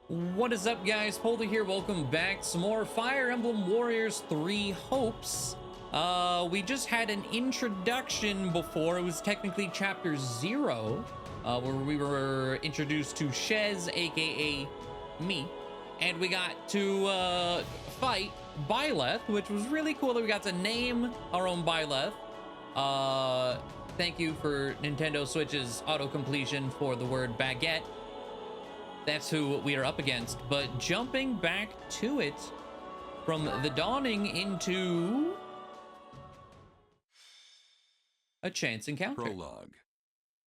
What is up, guys? Fódlan here. Welcome back. Some more Fire Emblem Warriors 3 Hopes. We just had an introduction before. It was technically chapter 0, where we were introduced to Shez, aka me, and we got to fight Byleth, which was really cool that we got to name our own Byleth. Thank you for Nintendo Switch's auto-completion for the word baguette. That's who we are up against. But jumping back to it, from the dawning into a chance encounter. Prologue.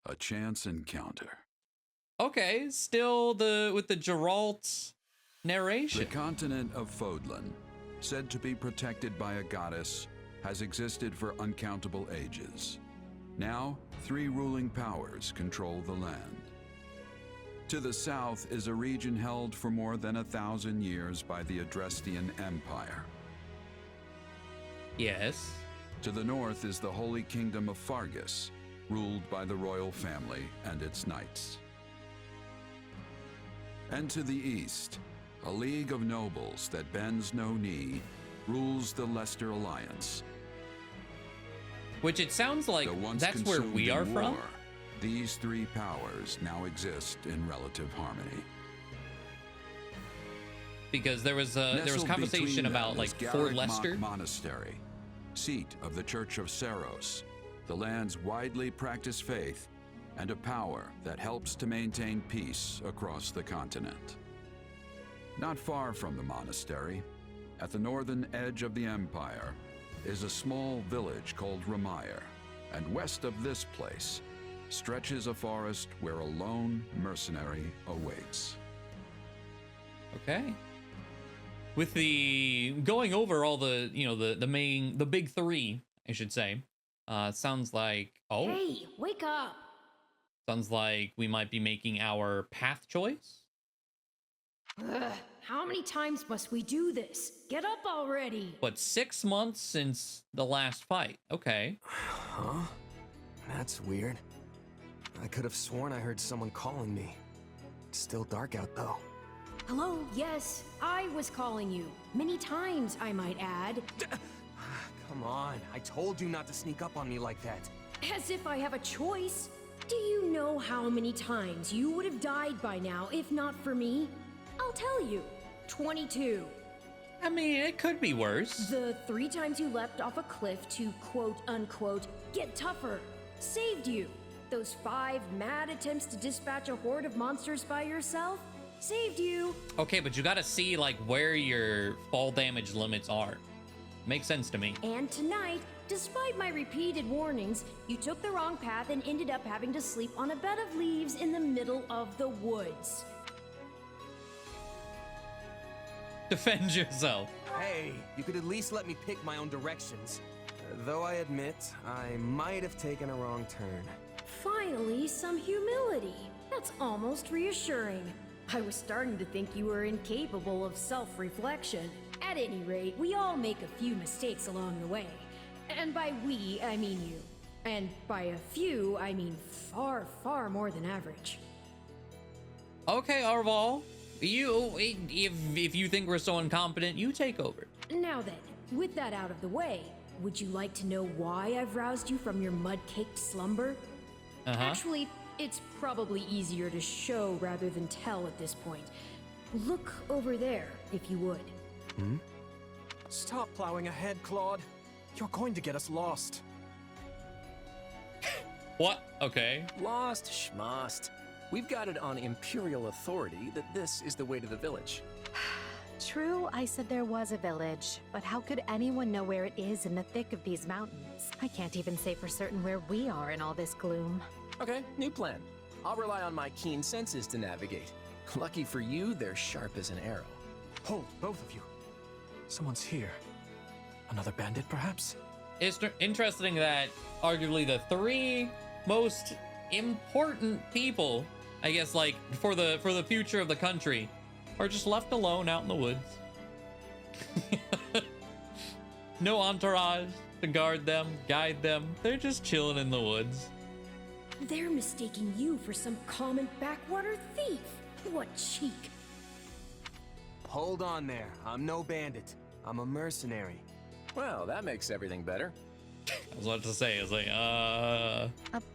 A chance encounter. Okay, still with the Geralt narration. The continent of Fódlan, said to be protected by a goddess, has existed for uncountable ages. Now, 3 ruling powers control the land. To the south is a region held for more than 1,000 years by the Adrestian Empire. Yes. To the north is the Holy Kingdom of Fargus, ruled by the royal family and its knights. And to the east, a league of nobles that bends no knee, rules the Leicester Alliance. Which it sounds like that's where we are from. These 3 powers now exist in relative harmony. Because there was conversation about like Fort Leicester Monastery, seat of the Church of Saros, the land's widely practiced faith, and a power that helps to maintain peace across the continent. Not far from the monastery, at the northern edge of the empire, is a small village called Ramire, and west of this place stretches a forest where a lone mercenary awaits. Okay. With the going over all the, the big 3, I should say. Sounds like Hey, wake up. Sounds like we might be making our path choice. Ugh, how many times must we do this? Get up already. But 6 months since the last fight. Okay. Huh? That's weird. I could have sworn I heard someone calling me. It's still dark out though. Hello, yes, I was calling you. Many times, I might add. Come on, I told you not to sneak up on me like that. As if I have a choice. Do you know how many times you would have died by now if not for me? I'll tell you. 22. I mean, it could be worse. The 3 times you leapt off a cliff to quote-unquote get tougher saved you. Those 5 mad attempts to dispatch a horde of monsters by yourself saved you. Okay, but you gotta see like where your fall damage limits are. Makes sense to me. And tonight, despite my repeated warnings, you took the wrong path and ended up having to sleep on a bed of leaves in the middle of the woods. Defend yourself. Hey, you could at least let me pick my own directions. Though I admit, I might have taken a wrong turn. Finally, some humility. That's almost reassuring. I was starting to think you were incapable of self-reflection. At any rate, we all make a few mistakes along the way. And by we, I mean you. And by a few, I mean far, far more than average. Okay, Arval. If you think we're so incompetent, you take over. Now then, with that out of the way, would you like to know why I've roused you from your mud-caked slumber? Actually, it's probably easier to show rather than tell at this point. Look over there, if you would. Stop plowing ahead, Claude. You're going to get us lost. What? Okay. Lost schmost. We've got it on Imperial authority that this is the way to the village. True, I said there was a village, but how could anyone know where it is in the thick of these mountains? I can't even say for certain where we are in all this gloom. Okay, new plan. I'll rely on my keen senses to navigate. Lucky for you, they're sharp as an arrow. Hold, both of you. Someone's here. Another bandit, perhaps? It's interesting that arguably the 3 most important people, I guess, like for the future of the country, are just left alone out in the woods. No entourage to guard them, guide them. They're just chilling in the woods. They're mistaking you for some common backwater thief. What cheek. hold on there. I'm no bandit. I'm a mercenary. Well, that makes everything better. I was about to say, I was like, A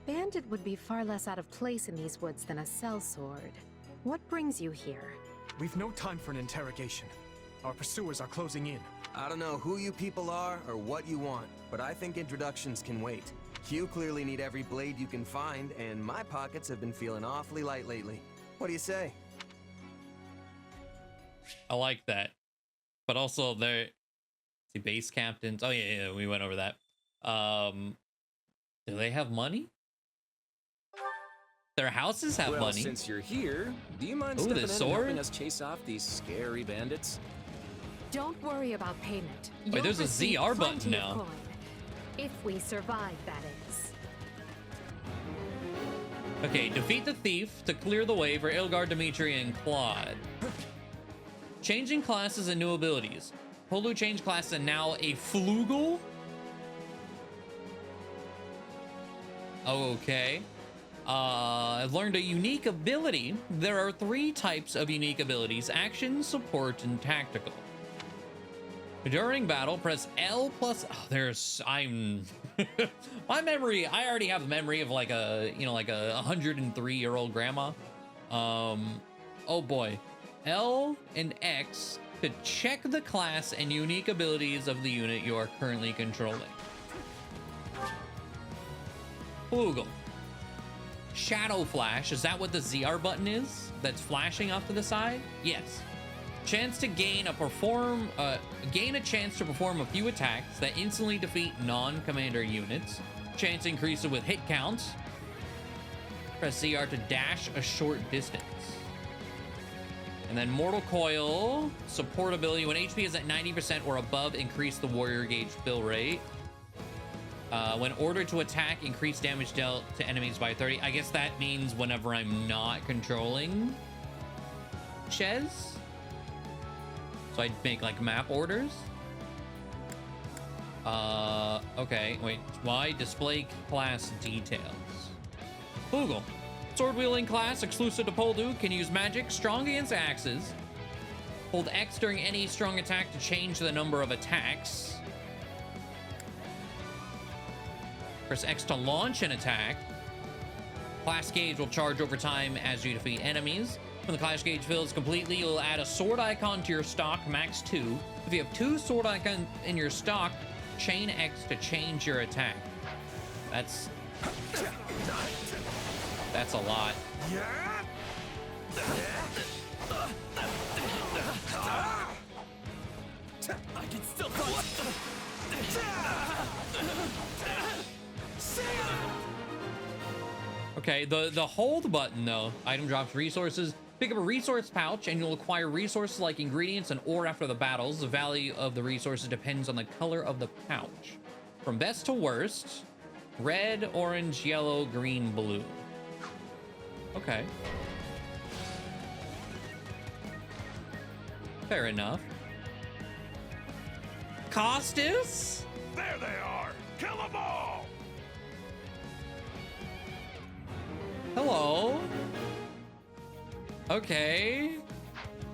bandit would be far less out of place in these woods than a sellsword. What brings you here? We've no time for an interrogation. Our pursuers are closing in. I don't know who you people are or what you want, but I think introductions can wait. You clearly need every blade you can find, and my pockets have been feeling awfully light lately. What do you say? I like that. But also, they're the base captains. Oh yeah, we went over that. Do they have money? Their houses have well, money. Since you're here, do you mind Ooh, stepping the in and sword? helping us chase off these scary bandits? Don't worry about payment. Wait, there's a receive ZR button plenty of now. coin. If we survive, that is. Okay, defeat the thief to clear the way for Ilgard, Dimitri, and Claude. Changing classes and new abilities. Poledoo changed class and now a flugel. Okay. I've learned a unique ability. There are 3 types of unique abilities: action, support, and tactical. During battle, press L plus. Oh, my memory. I already have a memory of like a 103-year-old grandma. Oh boy, L and X to check the class and unique abilities of the unit you are currently controlling. Flugel. Shadow Flash. Is that what the ZR button is? That's flashing off to the side? Yes. Chance to gain a chance to perform a few attacks that instantly defeat non-commander units. Chance increases with hit counts. Press ZR to dash a short distance. And then Mortal Coil, support ability. When HP is at 90% or above, increase the warrior gauge fill rate. When ordered to attack, increase damage dealt to enemies by 30. I guess that means whenever I'm not controlling Shez. So I'd make like map orders. Okay, wait. Why? Display class details. Flugel. Sword wielding class exclusive to Poledoo, can use magic, strong against axes. Hold X during any strong attack to change the number of attacks. Press X to launch an attack. Class gauge will charge over time as you defeat enemies. When the class gauge fills completely, you'll add a sword icon to your stock, max 2. If you have 2 sword icons in your stock, chain X to change your attack. That's a lot. I can still Okay, the hold button though. Item drops resources. Pick up a resource pouch and you'll acquire resources like ingredients and ore after the battles. The value of the resources depends on the color of the pouch. From best to worst, red, orange, yellow, green, blue. Okay. Fair enough. Kostas? There they are! Kill them all! Hello. Okay.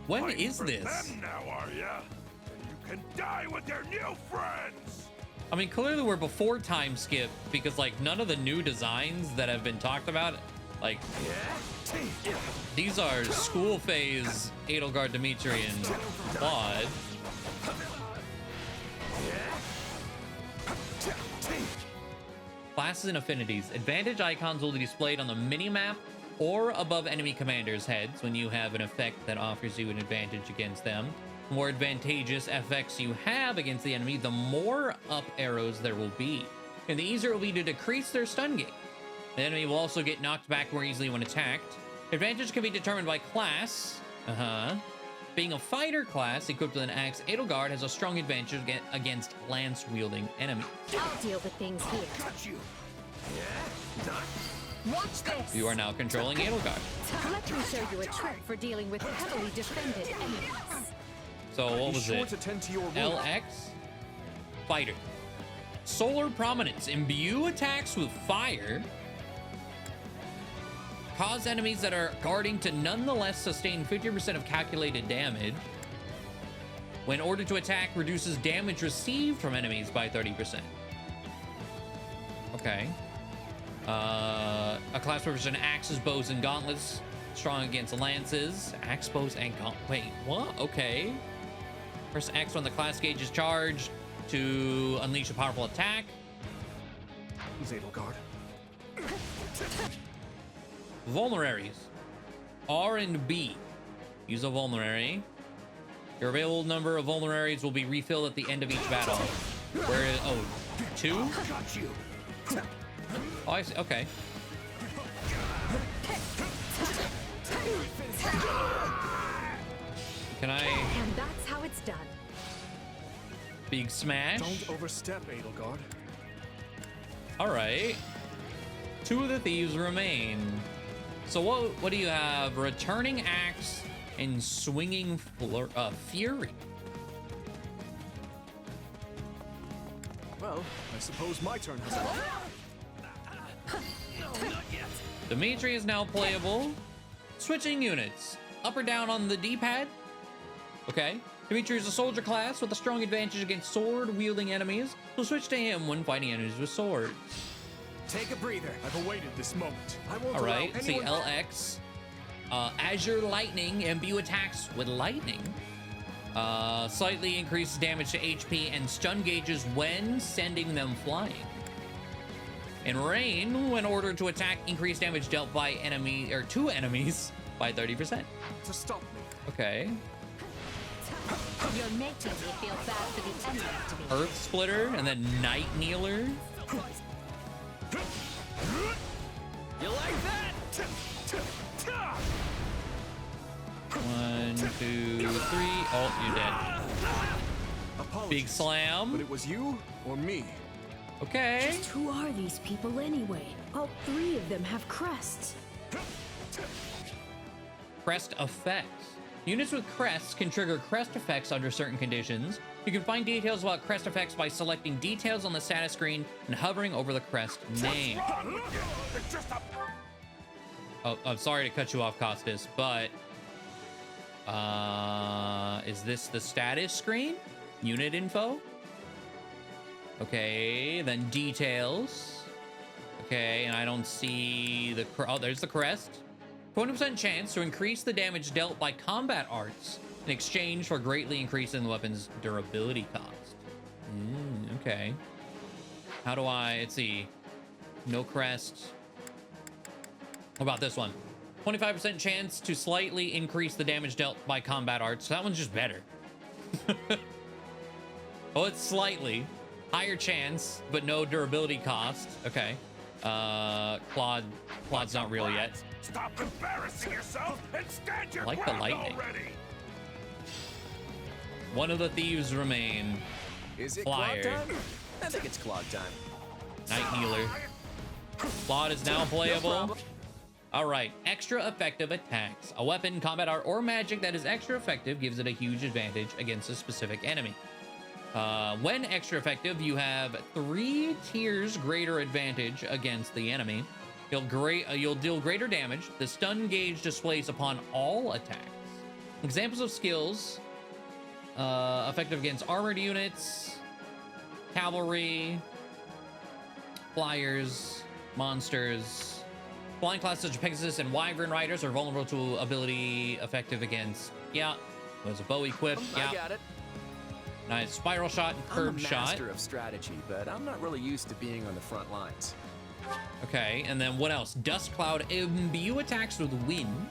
When Fighting is for this? them now, are ya? Then you can die with your new friends! I mean, clearly we're before time skip because like none of the new designs that have been talked about, like these are school phase Edelgard, Dimitri, and Claude. Classes and affinities. Advantage icons will be displayed on the mini-map or above enemy commanders' heads when you have an effect that offers you an advantage against them. The more advantageous effects you have against the enemy, the more up arrows there will be, and the easier it will be to decrease their stun gauge. The enemy will also get knocked back more easily when attacked. Advantage can be determined by class. Being a fighter class equipped with an axe, Edelgard has a strong advantage against lance-wielding enemies. I'll deal with things here. Watch this! You are now controlling Edelgard. Let me show you a trick for dealing with heavily defended enemies. So what was Be sure it? to tend to your wounds. LX? Fighter. Solar Prominence. Imbue attacks with fire. Cause enemies that are guarding to nonetheless sustain 50% of calculated damage. When ordered to attack, reduces damage received from enemies by 30%. Okay. A class proficient in axes, bows, and gauntlets. Strong against lances. Axe, bows, and gauntlets. Wait, what? Okay. Press X when the class gauge is charged to unleash a powerful attack. Edelgard. Vulneraries. R and B. Use a vulnerary. Your available number of vulneraries will be refilled at the end of each battle. Where is, oh, 2? Got you. Oh, I see. Okay. Can I And that's how it's done. big smash? Don't overstep, Edelgard. All right. 2 of the thieves remain. So what do you have? Returning axe and swinging fury. Well, I suppose my turn has come. Dimitri is now playable. Switching units. Up or down on the D-pad. Okay. Dimitri is a soldier class with a strong advantage against sword-wielding enemies. So switch to him when fighting enemies with swords. Take a breather. I've awaited this moment. I won't All allow right. See anyone- LX. Azure Lightning. Imbue attacks with lightning. Slightly increases damage to HP and stun gauges when sending them flying. In Rain, when ordered to attack, increase damage dealt by enemy or to enemies by 30%. To stop me. Okay. You're making me feel bad for the enemy to me. Earth Splitter and then Night Kneeler. You like that? 1, 2, 3. Oh, you're dead. Apologies. Big slam. But it was you or me. Okay. Just who are these people anyway? All 3 of them have crests. Crest effects. Units with crests can trigger crest effects under certain conditions. You can find details about crest effects by selecting details on the status screen and hovering over the crest name. It's just a... Oh, I'm sorry to cut you off, Kostas, but is this the status screen? Unit info? Okay, then details. Okay, and I don't see the... Oh, there's the crest. 20% chance to increase the damage dealt by combat arts in exchange for greatly increasing the weapon's durability cost. Okay. How do I... Let's see. No crest. What about this one? 25% chance to slightly increase the damage dealt by combat arts. So that one's just better. Oh, it's slightly. Higher chance, but no durability cost. Okay. Claude's not real yet. Stop embarrassing yourself and stand your I like the ground lightning. already. One of the thieves remain. Is it Flyer. clog time? I think it's clog time. Night Healer. Claude is now playable. problem. All right, extra effective attacks. A weapon, combat art, or magic that is extra effective gives it a huge advantage against a specific enemy. When extra effective, you have 3 tiers greater advantage against the enemy. You'll deal greater damage. The stun gauge displays upon all attacks. Examples of skills: effective against armored units, cavalry, flyers, monsters. Flying classes such as Pegasus and Wyvern Riders are vulnerable to ability effective against. Yeah, there's a bow equip. I Yeah, got it. nice spiral shot and I'm curb a shot. master of strategy, but I'm not really used to being on the front lines. Okay, and then what else? Dust Cloud. Imbue attacks with wind.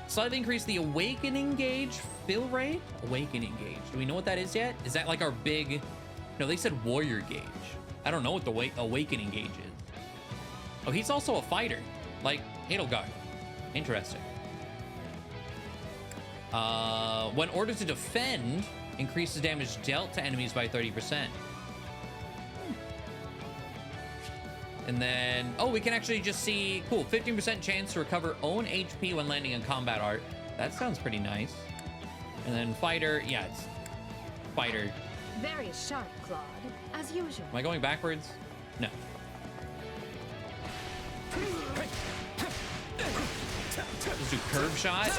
Slightly increase the awakening gauge fill rate. Awakening gauge. Do we know what that is yet? Is that like our big... No, they said warrior gauge. I don't know what the awakening gauge is. Oh, he's also a fighter. Like Edelgard. Interesting. When ordered to defend, increases damage dealt to enemies by 30%. And then, oh, we can actually just see, cool, 15% chance to recover own HP when landing in combat art. That sounds pretty nice. And then fighter, yeah, it's fighter. Very sharp, Claude, as usual. Am I going backwards? No. Let's do curb shot.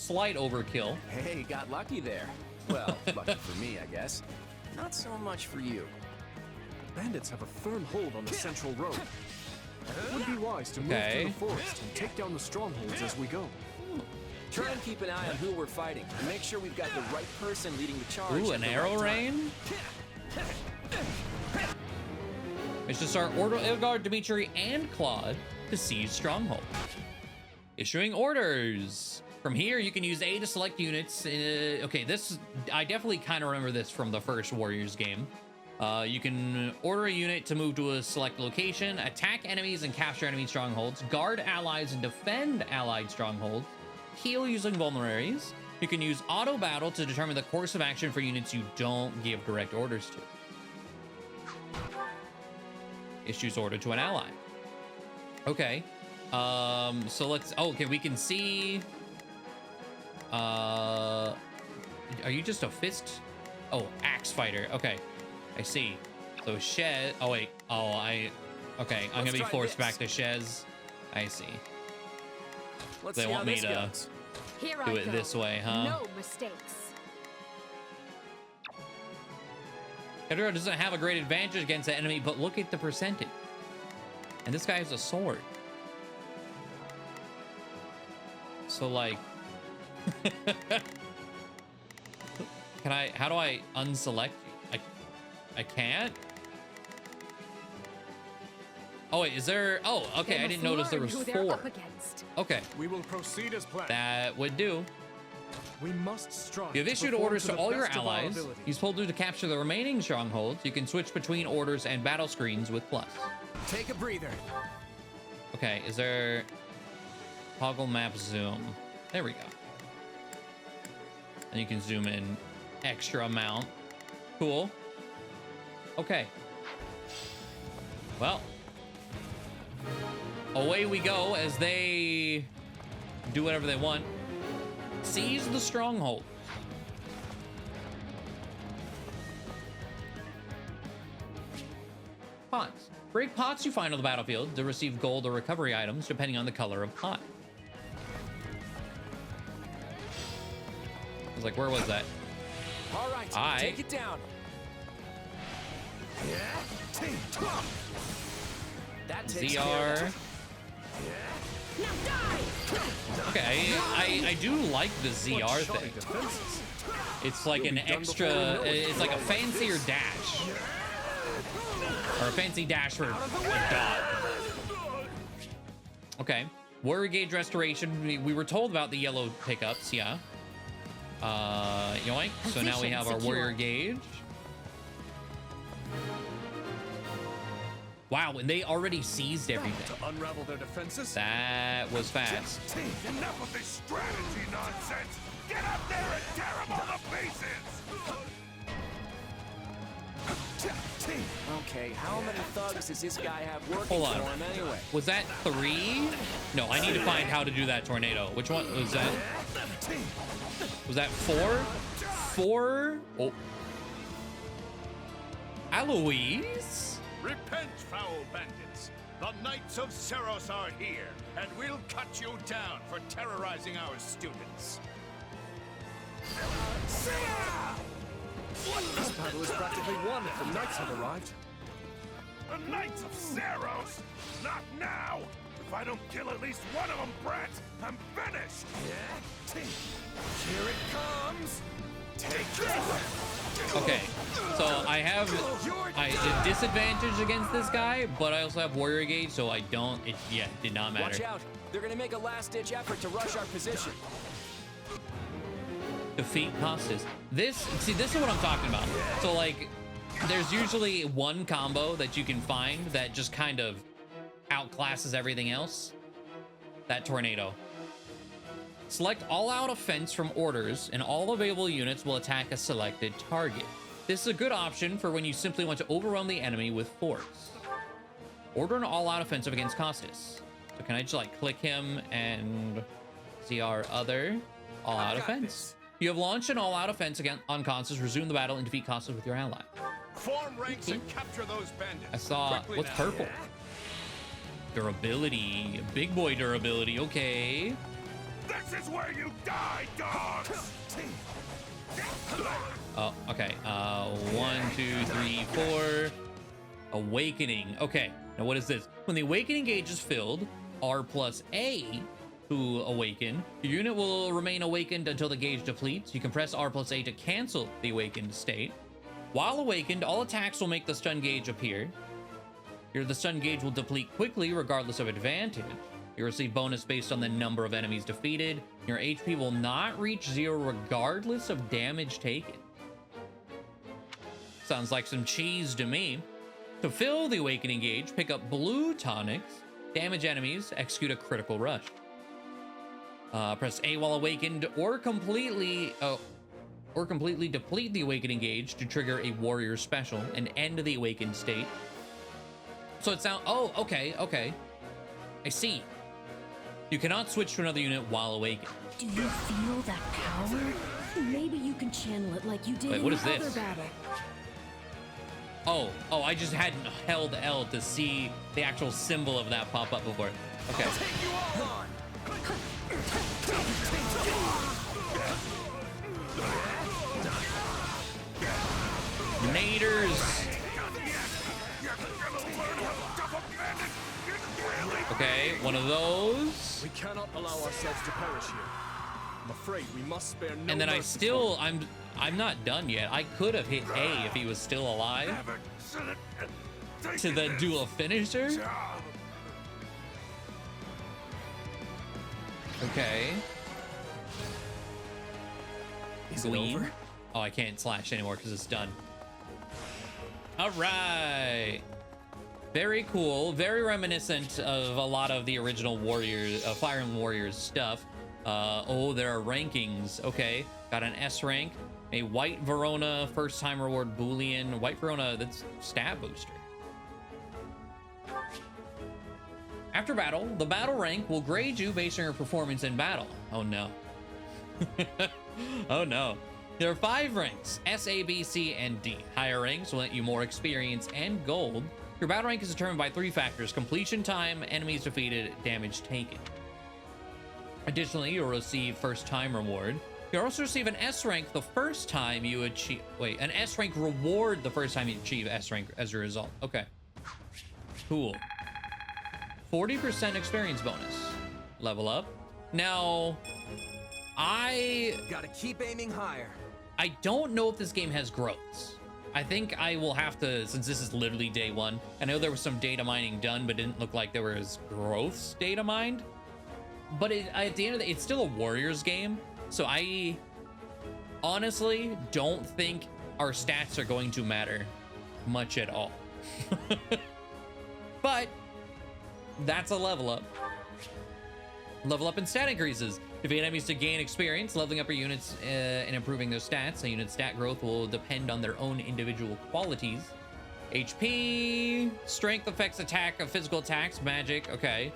slight overkill. Hey, got lucky there. Well, lucky for me, I guess. Not so much for you. Bandits have a firm hold on the central road. It would be wise to move Okay. through the forest and take down the strongholds as we go. Try and keep an eye on who we're fighting, and make sure we've got the right person leading the charge. Ooh, at an the arrow right time. rain? It's to start Order Ilgard, Dimitri, and Claude to seize stronghold. Issuing orders. From here, you can use A to select units. Okay, this, I definitely kind of remember this from the first Warriors game. You can order a unit to move to a select location, attack enemies and capture enemy strongholds, guard allies and defend allied strongholds, heal using vulneraries. You can use auto battle to determine the course of action for units you don't give direct orders to. Issues order to an ally. Okay. So let's, oh, okay, we can see, are you just a fist? Oh, axe fighter. Okay, I see. So Shez, oh wait, okay, I'm gonna be forced back to Shez. I see. Let's They see want how me this to goes. Here do I it go. this way, huh? No mistakes. Kedra doesn't have a great advantage against the enemy, but look at the percentage. And this guy has a sword. So like, how do I unselect you? I can't? Oh wait, is there, oh, okay, I didn't notice there was Who they're 4. up against. Okay, We will proceed as planned. that would do. We must strive. You have to issued perform orders to the all your best of our allies. ability. Use poledoo to capture the remaining strongholds. You can switch between orders and battle screens with plus. Take a breather. Okay, is there toggle map zoom? There we go. And you can zoom in extra amount. Cool. Okay. Well, away we go as they do whatever they want. Seize the stronghold. Pots. Break pots you find on the battlefield to receive gold or recovery items depending on the color of pot. I was like, where was that? All right, Aye. take it down. That takes care of ZR. that. Now die! Okay, I do like the ZR Shoddy thing. defenses. It's like an You'll be done extra, before you know it. it's like a fancier dash. Or a fancy dash for a dot. Okay, warrior gauge restoration. We were told about the yellow pickups, yeah. Yoink. So now we have our warrior gauge. Wow, and they already seized everything. To unravel their defenses. That was fast. Enough of this strategy nonsense! Get up there and tear them all to pieces! Okay, how many thugs does this guy have working Hold on. for him anyway? Was that 3? No, I need to find how to do that tornado. Which one was that? Was that 4? 4? Oh. Eloise? Repent, foul bandits! The Knights of Seros are here, and we'll cut you down for terrorizing our students. This battle is practically won if the knights have arrived. The Knights of Seros? Not now! If I don't kill at least one of them, brats, I'm finished! Here it comes. Take this. Okay, so I have a disadvantage against this guy, but I also have warrior gauge, so I don't, it did not matter. Watch out. They're gonna make a last-ditch effort to rush our position. Defeat Kostas. This is what I'm talking about. So like, there's usually one combo that you can find that just kind of outclasses everything else. That tornado. Select all-out offense from orders, and all available units will attack a selected target. This is a good option for when you simply want to overwhelm the enemy with force. Order an all-out offensive against Kostas. So can I just like click him and see our other all-out offense? You have launched an all-out offense on Kostas. Resume the battle and defeat Kostas with your ally. Form ranks and capture those bandits. I saw, Quickly what's now. purple? Durability, big boy durability, okay. This is where you die, dogs! Oh, okay. 1, 2, 3, 4. Awakening. Okay, now what is this? When the awakening gauge is filled, R plus A to awaken, your unit will remain awakened until the gauge depletes. You can press R plus A to cancel the awakened state. While awakened, all attacks will make the stun gauge appear. The stun gauge will deplete quickly regardless of advantage. You receive bonus based on the number of enemies defeated. Your HP will not reach 0 regardless of damage taken. Sounds like some cheese to me. To fill the awakening gauge, pick up blue tonics, damage enemies, execute a critical rush. Press A while awakened or completely deplete the awakening gauge to trigger a warrior special and end the awakened state. So it sounds, oh, okay. I see. You cannot switch to another unit while awakened. Do you feel that power? Maybe you can channel it like you did Wait, in what the is other this? battle. Oh, I just hadn't held L to see the actual symbol of that pop up before. Okay. I'll take you all on. Naders. Okay, one of those. We cannot allow ourselves to perish here. I'm afraid we must spare no And then mercy. I'm not done yet. I could have hit A if he was still alive to the dual finisher. Okay. Is it Gleam. over? Oh, I can't slash anymore because it's done. All right. Very cool. Very reminiscent of a lot of the original Warriors, Fire Emblem Warriors stuff. Oh, there are rankings. Okay. Got an S rank. A White Verona first time reward Boolean. White Verona, that's stat booster. After battle, the battle rank will grade you based on your performance in battle. Oh no. Oh no. There are 5 ranks, S, A, B, C, and D. Higher ranks will let you more experience and gold. Your battle rank is determined by 3 factors: completion time, enemies defeated, damage taken. Additionally, you'll receive first time reward. You'll also receive an S rank the first time you achieve, an S rank reward the first time you achieve S rank as a result. Okay. Cool. 40% experience bonus. Level up. Now, Gotta keep aiming higher. I don't know if this game has growths. I think I will have to, since this is literally day 1. I know there was some data mining done, but it didn't look like there was growths data mined. But at the end of the day, it's still a Warriors game. So I honestly don't think our stats are going to matter much at all. But that's a level up. Level up and stat increases. Defeat enemies to gain experience. Leveling up your units and improving their stats. A unit's stat growth will depend on their own individual qualities. HP, strength affects attack of physical attacks, magic. Okay.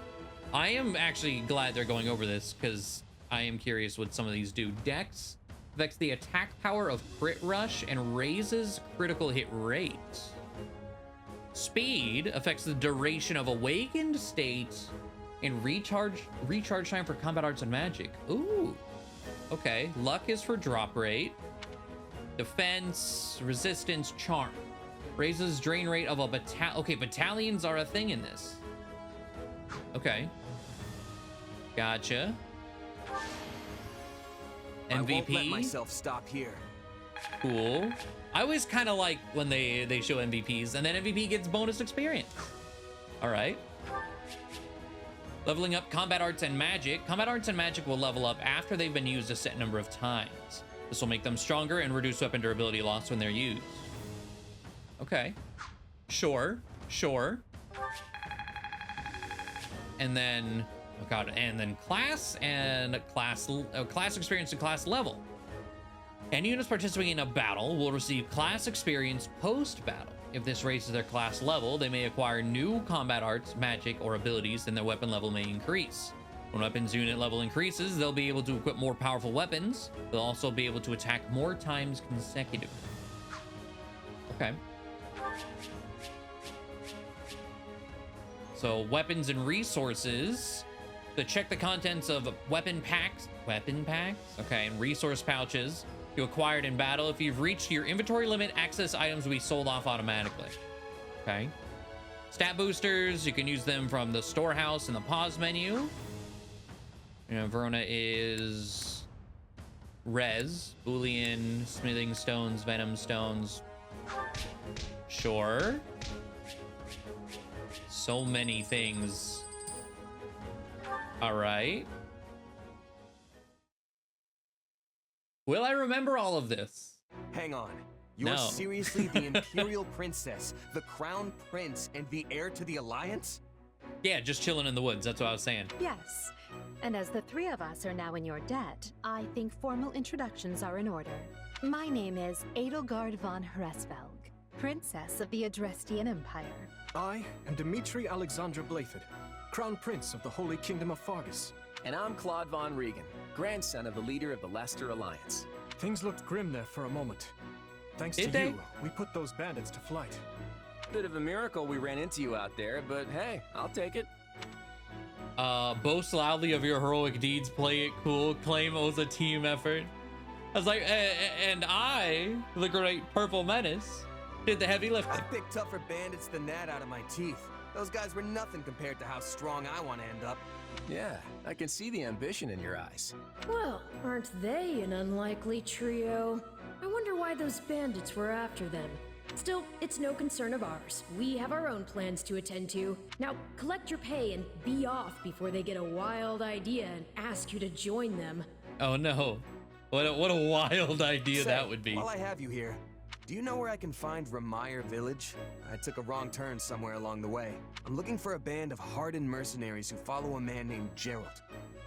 I am actually glad they're going over this because I am curious what some of these do. Dex affects the attack power of crit rush and raises critical hit rate. Speed affects the duration of awakened state and recharge time for combat arts and magic. Ooh. Okay. Luck is for drop rate. Defense, resistance, charm. Raises drain rate of a battalion. Okay, battalions are a thing in this. Okay. Gotcha. MVP. I won't let myself stop here. Cool. I always kind of like when they show MVPs, and then MVP gets bonus experience. All right. Leveling up combat arts and magic. Combat arts and magic will level up after they've been used a set number of times. This will make them stronger and reduce weapon durability loss when they're used. Okay. Sure. And then, oh god, and then class experience and class level. Any units participating in a battle will receive class experience post-battle. If this raises their class level, they may acquire new combat arts, magic, or abilities, and their weapon level may increase. When weapons unit level increases, they'll be able to equip more powerful weapons. They'll also be able to attack more times consecutively. Okay. So weapons and resources. to check the contents of weapon packs, okay, and resource pouches you acquired in battle. If you've reached your inventory limit, access items will be sold off automatically. Okay. Stat boosters, you can use them from the storehouse in the pause menu. You know, Verona is res, Boolean, smithing stones, venom stones. Sure. So many things. All right. Will I remember all of this? Hang on. You're seriously the Imperial Princess, the Crown Prince, and the heir to the Alliance? Yeah, just chilling in the woods. That's what I was saying. Yes. And as the three of us are now in your debt, I think formal introductions are in order. My name is Edelgard von Hresvelg, Princess of the Adrestian Empire. I am Dimitri Alexander Blayford, Crown Prince of the Holy Kingdom of Fargus. And I'm Claude von Regan, grandson of the leader of the Leicester Alliance. Things looked grim there for a moment. Thanks to you, we put those bandits to flight. Bit of a miracle we ran into you out there, but hey, I'll take it. Boast loudly of your heroic deeds, play it cool, claim it was a team effort. I was like, and I, the great purple menace, did the heavy lifting. I picked tougher bandits than that out of my teeth. Those guys were nothing compared to how strong I want to end up. Yeah, I can see the ambition in your eyes. Well, aren't they an unlikely trio? I wonder why those bandits were after them. Still, it's no concern of ours. We have our own plans to attend to. Now, collect your pay and be off before they get a wild idea and ask you to join them. Oh no. What a wild idea that would be. While I have you here, do you know where I can find Remire Village? I took a wrong turn somewhere along the way. I'm looking for a band of hardened mercenaries who follow a man named Gerald.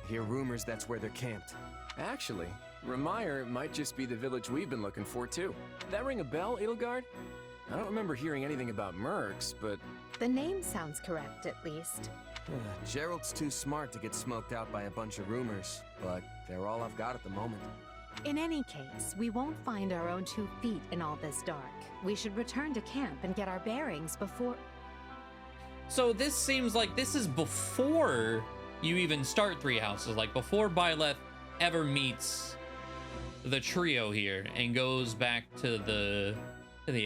I hear rumors that's where they're camped. Actually, Remire might just be the village we've been looking for too. That ring a bell, Edelgard? I don't remember hearing anything about mercs, but... The name sounds correct, at least. Gerald's too smart to get smoked out by a bunch of rumors, but they're all I've got at the moment. In any case, we won't find our own 2 feet in all this dark. We should return to camp and get our bearings before... So this seems like this is before you even start Three Houses, like before Byleth ever meets the trio here and goes back to the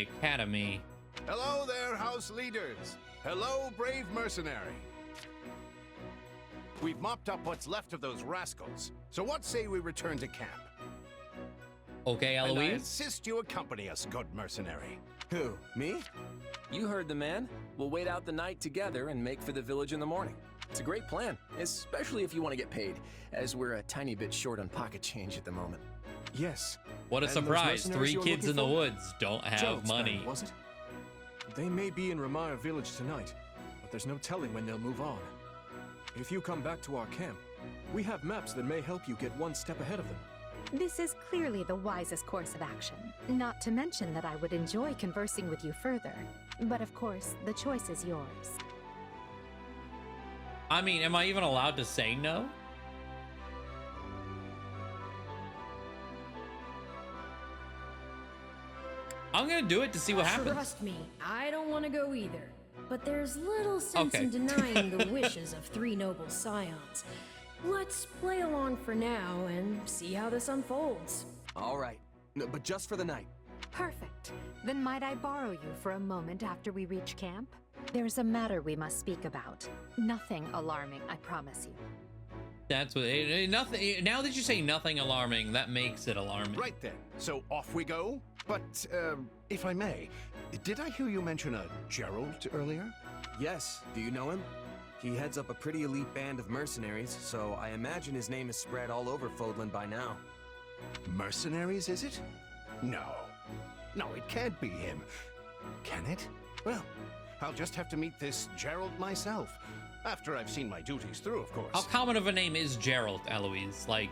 academy. Hello there, house leaders. Hello, brave mercenary. We've mopped up what's left of those rascals, so what say we return to camp? Okay, And I Eloise? insist you accompany us, good mercenary. Who, me? You heard the man. We'll wait out the night together and make for the village in the morning. It's a great plan, especially if you want to get paid, as we're a tiny bit short on pocket change at the the Yes. What a And those surprise. mercenaries 3 you're kids looking in the for? woods don't have Gerald's money. band, was it? They may be in Remire Village tonight, but there's no telling when they'll move on. If you come back to our camp, we have maps that may help you get one step ahead of them. This is clearly the wisest course of action. Not to mention that I would enjoy conversing with you further. But of course, the choice is yours. I mean, am I even allowed to say no? I'm gonna do it to see what happens. Trust me, I don't want to go either. But there's little sense Okay. in denying the wishes of 3 noble scions. Let's play along for now and see how this unfolds. All right, no, but just for the night. Perfect. Then might I borrow you for a moment after we reach camp? There's a matter we must speak about. Nothing alarming, I promise you. That's what nothing. Now that you say nothing alarming, that makes it alarming. Right then, so off we go. But, if I may, did I hear you mention a Gerald earlier? Yes, do you know him? He heads up a pretty elite band of mercenaries, so I imagine his name is spread all over Fódlan by now. Mercenaries, is it? No. No, it can't be him. Can it? Well, I'll just have to meet this Gerald myself. After I've seen my duties through, of course. How common of a name is Gerald, Eloise? Like,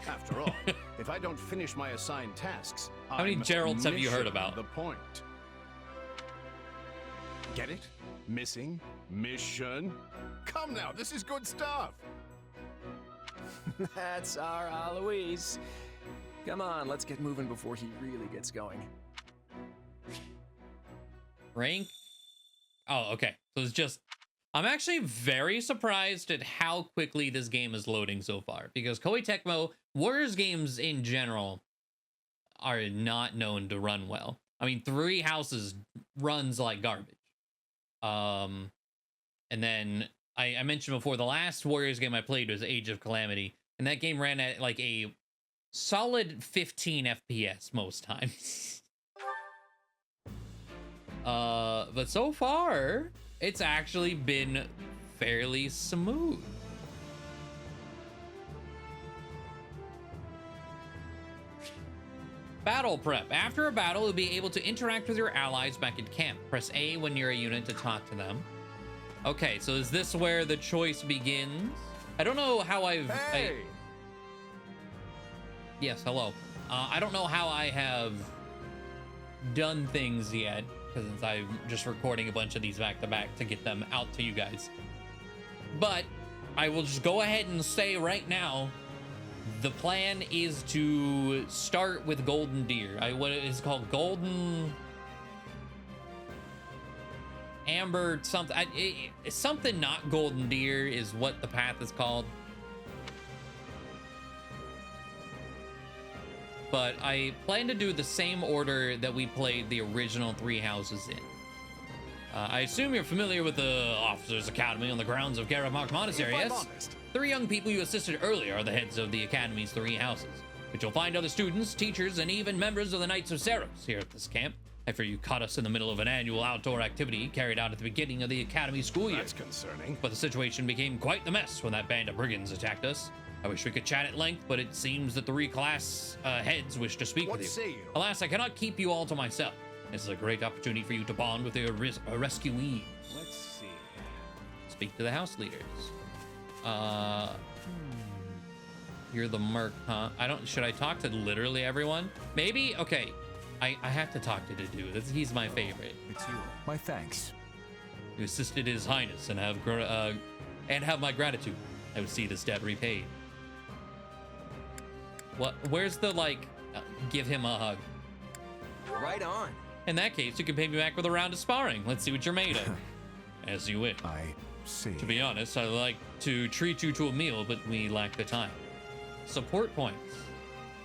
After all, if I don't finish my assigned tasks, How many I'm Geralds have you heard missing about? The point. Get it? Missing? Mission? Come now, this is good stuff. That's our Eloise. Come on, let's get moving before he really gets going. rank? Oh, okay. So it's just I'm actually very surprised at how quickly this game is loading so far, because Koei Tecmo, Warriors games in general, are not known to run well. I mean, Three Houses runs like garbage. And then I mentioned before, the last Warriors game I played was Age of Calamity, and that game ran at like a solid 15 FPS most times. But so far, it's actually been fairly smooth. Battle prep. After a battle, you'll be able to interact with your allies back at camp. Press A when you're a unit to talk to them. Okay, so is this where the choice begins? I don't know how Yes, hello. I don't know how I have done things yet, because I'm just recording a bunch of these back to back to get them out to you guys. But I will just go ahead and say right now, the plan is to start with Golden Deer. What it is called, Golden Amber something. Something not Golden Deer is what the path is called. But I plan to do the same order that we played the original Three Houses in. I assume you're familiar with the Officers Academy on the grounds of Garamark Monastery, yes? Three young people you assisted earlier are the heads of the Academy's Three Houses, but you'll find other students, teachers, and even members of the Knights of Seiros here at this camp. I fear you caught us in the middle of an annual outdoor activity carried out at the beginning of the Academy school year. That's concerning. But the situation became quite the mess when that band of brigands attacked us. I wish we could chat at length, but it seems that the three class heads wish to speak with you. What say you? Alas, I cannot keep you all to myself. This is a great opportunity for you to bond with your rescuees. Let's see. Speak to the house leaders. You're the merc, huh? Should I talk to literally everyone? Maybe? Okay. I have to talk to the dude. He's my favorite. It's you. My thanks. You assisted His Highness and have my gratitude. I would see this debt repaid. What? Where's the, give him a hug? Right on. In that case, you can pay me back with a round of sparring. Let's see what you're made of. As you wish. I see. To be honest, I'd like to treat you to a meal, but we lack the time. Support points.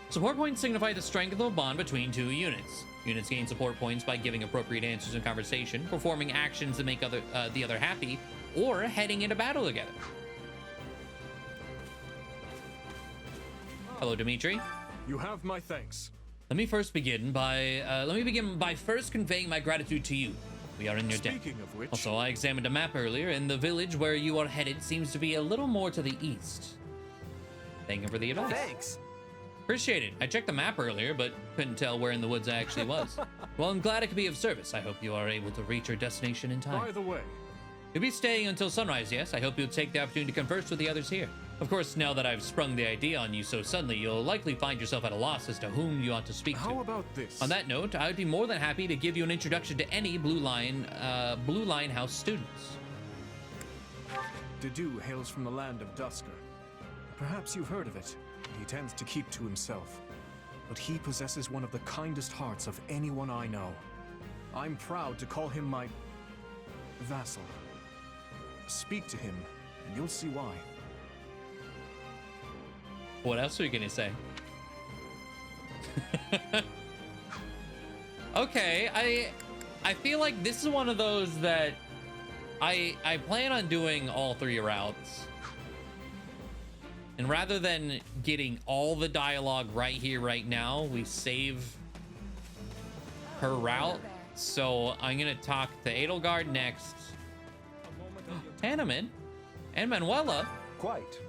Support points signify the strength of the bond between two units. Units gain support points by giving appropriate answers in conversation, performing actions that make the other happy, or heading into battle together. Hello, Dimitri. You have my thanks. Let me begin by first conveying my gratitude to you. We are in your debt. Speaking of which... Also, I examined a map earlier, and the village where you are headed seems to be a little more to the east. Thank you for the advice. Thanks. Appreciate it. I checked the map earlier, but couldn't tell where in the woods I actually was. Well, I'm glad I could be of service. I hope you are able to reach your destination in time. By the way... You'll be staying until sunrise, yes? I hope you'll take the opportunity to converse with the others here. Of course, now that I've sprung the idea on you so suddenly, you'll likely find yourself at a loss as to whom you ought to speak to. How about this? On that note, I would be more than happy to give you an introduction to any Blue Line House students. Dedue hails from the land of Dusker. Perhaps you've heard of it. He tends to keep to himself. But he possesses one of the kindest hearts of anyone I know. I'm proud to call him my... vassal. Speak to him, and you'll see why. What else are you gonna say? Okay, I feel like this is one of those that I plan on doing all three routes. And rather than getting all the dialogue right here, right now, we save her route. So I'm gonna talk to Edelgard next. Hanneman and Manuela. Quite.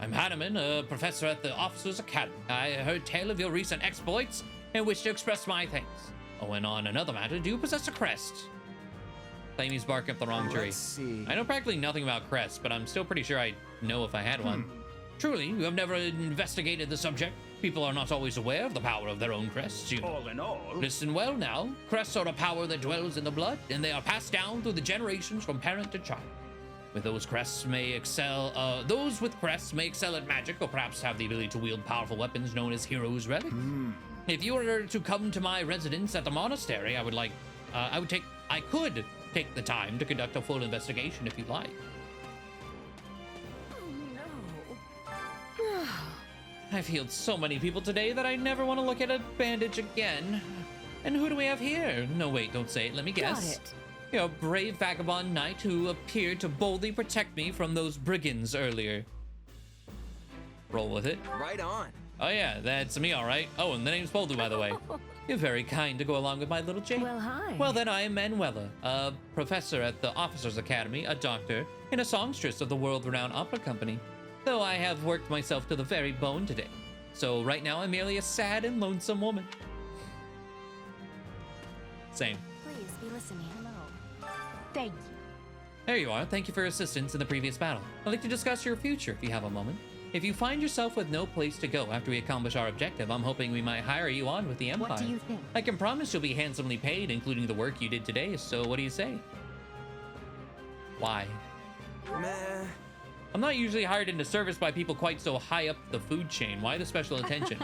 I'm Hanneman, a professor at the Officers Academy. I heard tale of your recent exploits and wish to express my thanks. Oh, and on another matter, do you possess a crest? Claim he's barking up the wrong tree. Let's see. I know practically nothing about crests, but I'm still pretty sure I'd know if I had one. Truly, you have never investigated the subject. People are not always aware of the power of their own crests, you know. All in all... Listen well now. Crests are a power that dwells in the blood, and they are passed down through the generations from parent to child. With those with crests may excel at magic, or perhaps have the ability to wield powerful weapons known as heroes' relics. If you were to come to my residence at the monastery, I could take the time to conduct a full investigation if you'd like. I've healed so many people today that I never want to look at a bandage again. And who do we have here? No, wait, don't say it. Let me guess. Got it. You're a brave vagabond knight who appeared to boldly protect me from those brigands earlier. Roll with it. Right on. Oh yeah, that's me, all right. Oh, and the name's poledoo, by the way. You're very kind to go along with my little Jane. Well, hi. Well, then I am Manuela, a professor at the Officers Academy, a doctor, and a songstress of the world-renowned opera company. Though I have worked myself to the very bone today. So right now I'm merely a sad and lonesome woman. Same. Please be listening. Hello. Thank you. There you are. Thank you for your assistance in the previous battle. I'd like to discuss your future if you have a moment. If you find yourself with no place to go after we accomplish our objective, I'm hoping we might hire you on with the Empire. What do you think? I can promise you'll be handsomely paid, including the work you did today, so what do you say? Why? Meh. I'm not usually hired into service by people quite so high up the food chain. Why the special attention?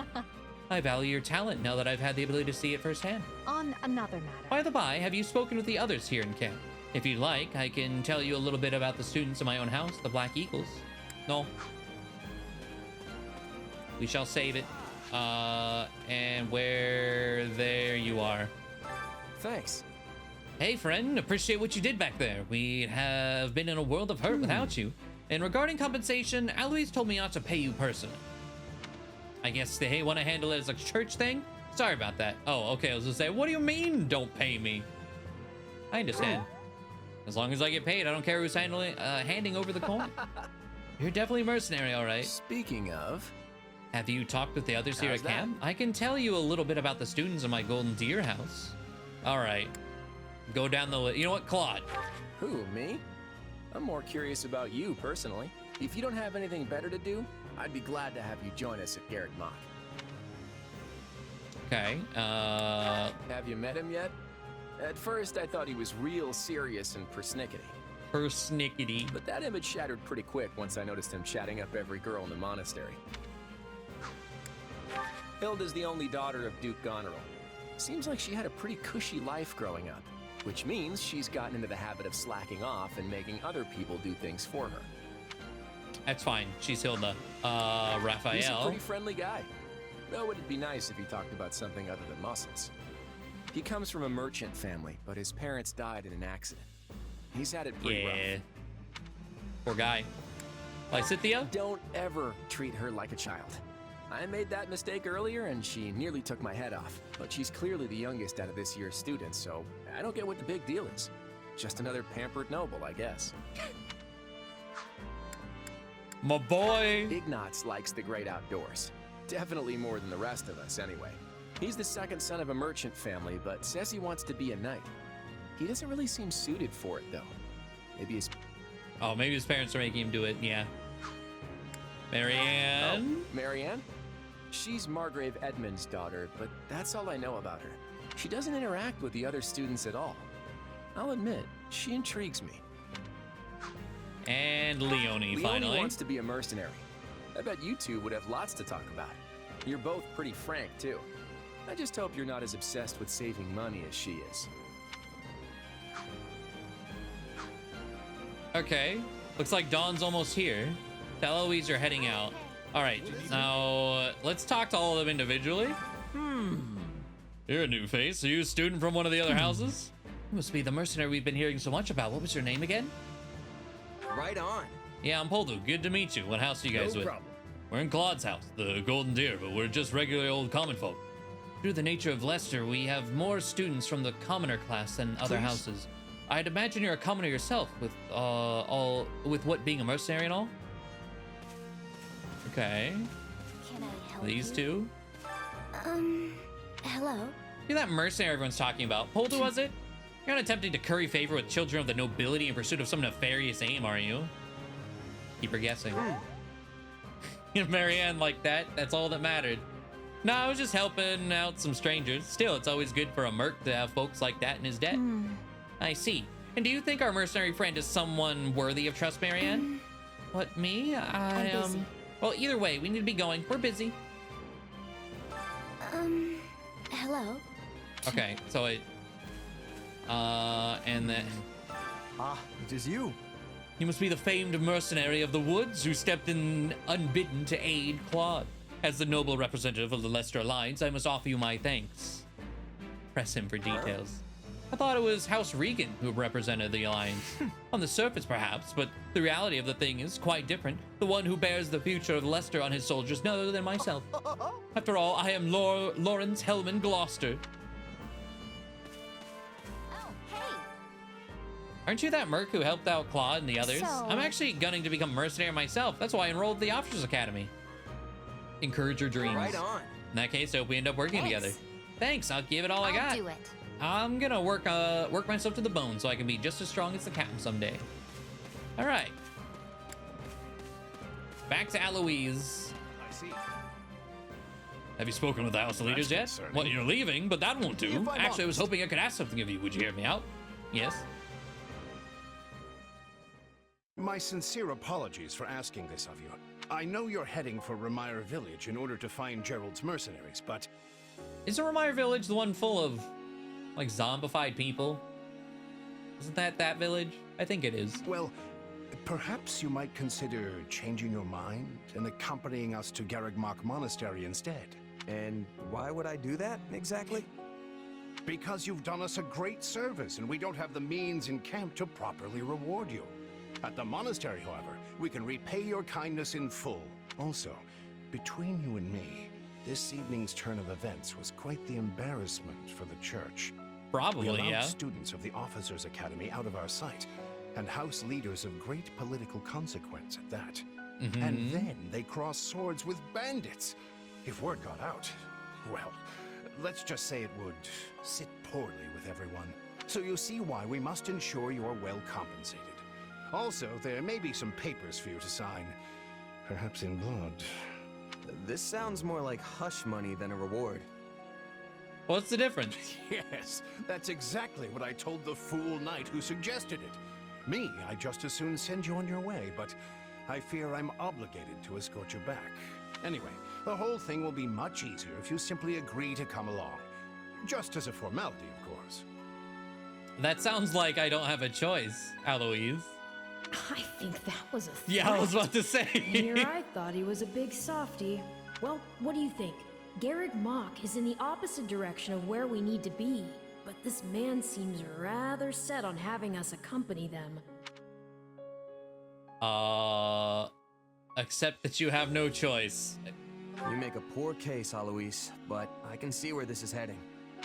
I value your talent now that I've had the ability to see it firsthand. On another matter. By the by, have you spoken with the others here in camp? If you'd like, I can tell you a little bit about the students in my own house, the Black Eagles. No. We shall save it. And there you are. Thanks. Hey, friend, appreciate what you did back there. We have been in a world of hurt without you. And regarding compensation, Alois told me not to pay you personally. I guess they want to handle it as a church thing? Sorry about that. Oh, okay, I was gonna say, what do you mean don't pay me? I understand. As long as I get paid, I don't care who's handing over the coin. You're definitely a mercenary, all right. Speaking of... Have you talked with the others here How's at that? camp? I can tell you a little bit about the students in my Golden Deer house. All right. Go down the list. You know what, Claude? Who, me? I'm more curious about you, personally. If you don't have anything better to do, I'd be glad to have you join us at Garrett Mock. Okay. Have you met him yet? At first, I thought he was real serious and persnickety. Persnickety. But that image shattered pretty quick once I noticed him chatting up every girl in the monastery. Hilda's the only daughter of Duke Goneril. Seems like she had a pretty cushy life growing up, which means she's gotten into the habit of slacking off and making other people do things for her. That's fine. She's Hilda. He's a Raphael. pretty friendly guy. Though it'd be nice if he talked about something other than muscles. He comes from a merchant family, but his parents died in an accident. He's had it pretty rough. Poor guy. Lysithea? Don't ever treat her like a child. I made that mistake earlier and she nearly took my head off. But she's clearly the youngest out of this year's students, so I don't get what the big deal is. Just another pampered noble, I guess. My boy. Ignatz likes the great outdoors. Definitely more than the rest of us, anyway. He's the second son of a merchant family, but says he wants to be a knight. He doesn't really seem suited for it, though. Maybe his parents are making him do it, yeah. Marianne? Oh, Marianne? She's Margrave Edmund's daughter, but that's all I know about her. She doesn't interact with the other students at all. I'll admit, she intrigues me. And Leonie, finally. Leonie wants to be a mercenary. I bet you two would have lots to talk about. You're both pretty frank, too. I just hope you're not as obsessed with saving money as she is. Okay. Looks like Dawn's almost here. The Eloise are heading out. All right, now let's talk to all of them individually. You're a new face. Are you a student from one of the other houses? You must be the mercenary we've been hearing so much about. What was your name again? Right on. Yeah, I'm poledoo. Good to meet you. What house are you guys No with? problem. We're in Claude's house, the Golden Deer, but we're just regular old common folk. Through the nature of Leicester, we have more students from the commoner class than other houses. I'd imagine you're a commoner yourself, with what being a mercenary and all. Okay. Can I help These you? two. Hello? You're that mercenary everyone's talking about. Poledoo, was it? You're not attempting to curry favor with children of the nobility in pursuit of some nefarious aim, are you? Keep her guessing. You know, Marianne like that. That's all that mattered. No, I was just helping out some strangers. Still, it's always good for a merc to have folks like that in his debt. I see. And do you think our mercenary friend is someone worthy of trust, Marianne? What, me? I'm busy. Well, either way, we need to be going. We're busy. Hello? Okay, so it... and then... Ah, it is you. You must be the famed mercenary of the woods who stepped in unbidden to aid Claude. As the noble representative of the Leicester Alliance, I must offer you my thanks. Press him for details. I thought it was House Regan who represented the Alliance. On the surface, perhaps, but the reality of the thing is quite different. The one who bears the future of Leicester on his soldiers no other than myself. After all, I am Lawrence Hellman Gloucester. Oh, hey. Aren't you that merc who helped out Claude and the others? So- I'm actually gunning to become a mercenary myself. That's why I enrolled at the Officers Academy. Encourage your dreams. Right on. In that case, I hope we end up working together. Thanks, I'll give it all I got. I'll do it. I'm gonna work myself to the bone so I can be just as strong as the captain someday. All right. Back to Eloise. I see. Have you spoken with the house leaders yet? concerning. Well, you're leaving, but that won't do. If I'm Actually, I was honest. hoping I could ask something of you. Would you hear me out? Yes. My sincere apologies for asking this of you. I know you're heading for Remire Village in order to find Gerald's mercenaries, but Isn't Remire Village the one full of, like, zombified people? Isn't that village? I think it is. well, perhaps you might consider changing your mind and accompanying us to Garrigmach Monastery instead. And why would I do that, exactly? Because you've done us a great service and we don't have the means in camp to properly reward you. At the monastery, however, we can repay your kindness in full. Also, between you and me, this evening's turn of events was quite the embarrassment for the church. We Probably, allowed yeah. students of the Officers Academy out of our sight, and house leaders of great political consequence at that. And then they crossed swords with bandits. If word got out, well, let's just say it would sit poorly with everyone. So you see why we must ensure you are well compensated. Also, there may be some papers for you to sign, perhaps in blood. This sounds more like hush money than a reward. What's the difference? Yes, that's exactly what I told the fool knight who suggested it. Me, I'd just as soon send you on your way, but I fear I'm obligated to escort you back. Anyway, the whole thing will be much easier if you simply agree to come along. Just as a formality, of course. That sounds like I don't have a choice, Eloise. I think that was a threat. Yeah, I was about to say. Here I thought he was a big softy. Well, what do you think? Garrigmach is in the opposite direction of where we need to be, but this man seems rather set on having us accompany them. Accept that you have no choice. You make a poor case, Alois, but I can see where this is heading.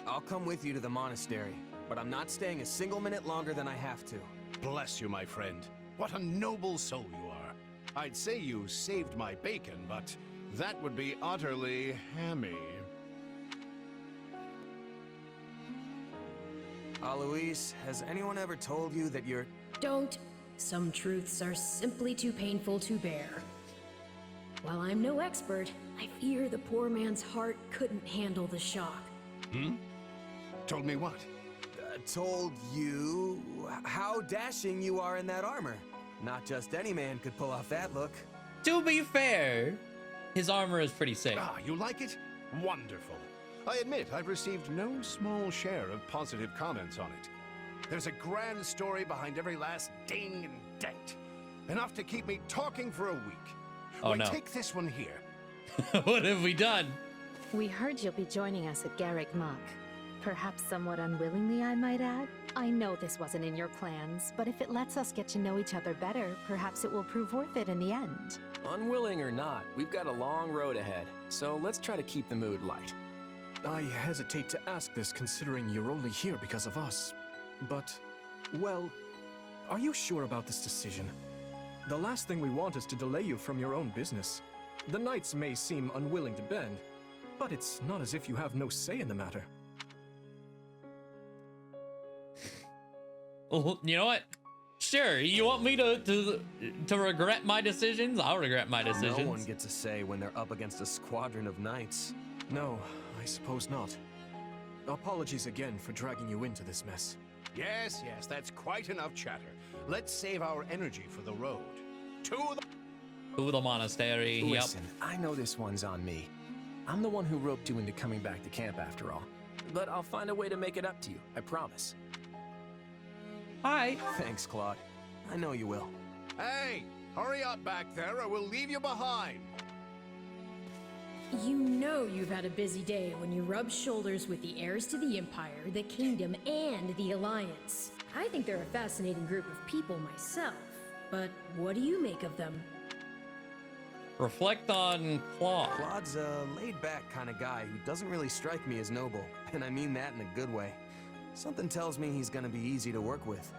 I'll come with you to the monastery, but I'm not staying a single minute longer than I have to. Bless you, my friend. What a noble soul you are. I'd say you saved my bacon, but that would be utterly hammy. Alois, has anyone ever told you that you're... Don't. Some truths are simply too painful to bear. While I'm no expert, I fear the poor man's heart couldn't handle the shock. Told me what? Told you how dashing you are in that armor. Not just any man could pull off that look. To be fair, his armor is pretty sick. Ah, you like it? Wonderful. I admit I've received no small share of positive comments on it. There's a grand story behind every last ding and dent. Enough to keep me talking for a week. Oh, Why, no. take this one here. What have we done? We heard you'll be joining us at Garrigmach. Perhaps somewhat unwillingly, I might add. I know this wasn't in your plans, but if it lets us get to know each other better, perhaps it will prove worth it in the end. Unwilling or not, we've got a long road ahead, so let's try to keep the mood light. I hesitate to ask this considering you're only here because of us. But, well, are you sure about this decision? The last thing we want is to delay you from your own business. The knights may seem unwilling to bend, but it's not as if you have no say in the matter. Well, you know what? Sure, you want me to regret my decisions? I'll regret my decisions. No one gets a say when they're up against a squadron of knights. No, I suppose not. Apologies again for dragging you into this mess. Yes, that's quite enough chatter. Let's save our energy for the road. To To the monastery, yep. Listen, I know this one's on me. I'm the one who roped you into coming back to camp after all. But I'll find a way to make it up to you, I promise. Hi. Thanks, Claude. I know you will. Hey, hurry up back there or we'll leave you behind. You know you've had a busy day when you rub shoulders with the heirs to the Empire, the Kingdom, and the Alliance. I think they're a fascinating group of people myself, but what do you make of them? Reflect on Claude. Claude's a laid-back kind of guy who doesn't really strike me as noble, and I mean that in a good way. Something tells me he's gonna be easy to work with.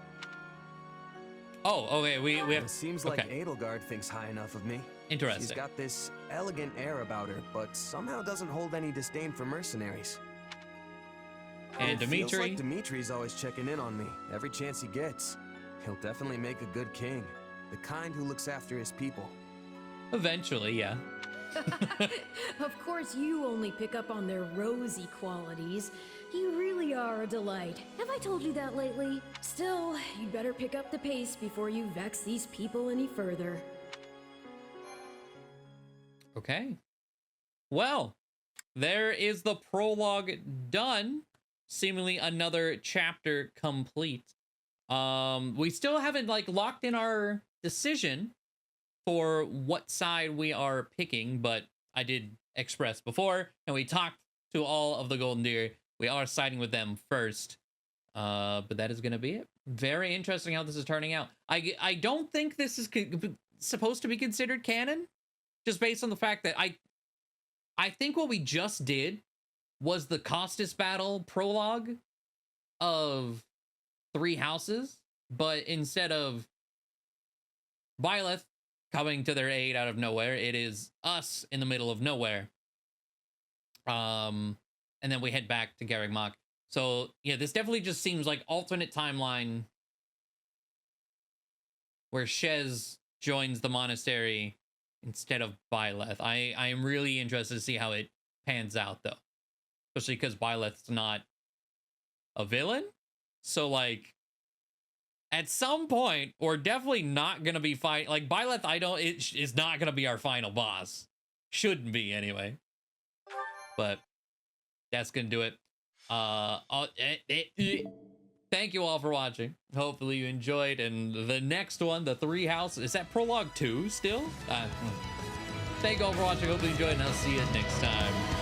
Oh, okay, we have... It seems like okay. Edelgard thinks high enough of me. Interesting. She's got this elegant air about her, but somehow doesn't hold any disdain for mercenaries. And it feels Dimitri? like Dimitri's always checking in on me, every chance he gets. He'll definitely make a good king, the kind who looks after his people. Eventually, yeah. Of course, you only pick up on their rosy qualities. You really are a delight. Have I told you that lately? Still, you'd better pick up the pace before you vex these people any further. Okay. Well, there is the prologue done. Seemingly another chapter complete. We still haven't like locked in our decision for what side we are picking, but I did express before, and we talked to all of the Golden Deer. We are siding with them first. But that is going to be it. Very interesting how this is turning out. I don't think this is supposed to be considered canon, just based on the fact that I think what we just did was the Kostas battle prologue of 3 houses, but instead of Byleth coming to their aid out of nowhere, it is us in the middle of nowhere. And then we head back to Garreg Mach. So yeah, this definitely just seems like alternate timeline where Shez joins the monastery instead of Byleth. I am really interested to see how it pans out though. Especially because Byleth's not a villain. So like at some point, we're definitely not gonna be fighting like Byleth. It is not gonna be our final boss. Shouldn't be anyway. But that's gonna do it. Thank you all for watching. Hopefully you enjoyed. And the next one, the 3 house, is that prologue 2 still? Thank you all for watching. Hopefully you enjoyed, and I'll see you next time.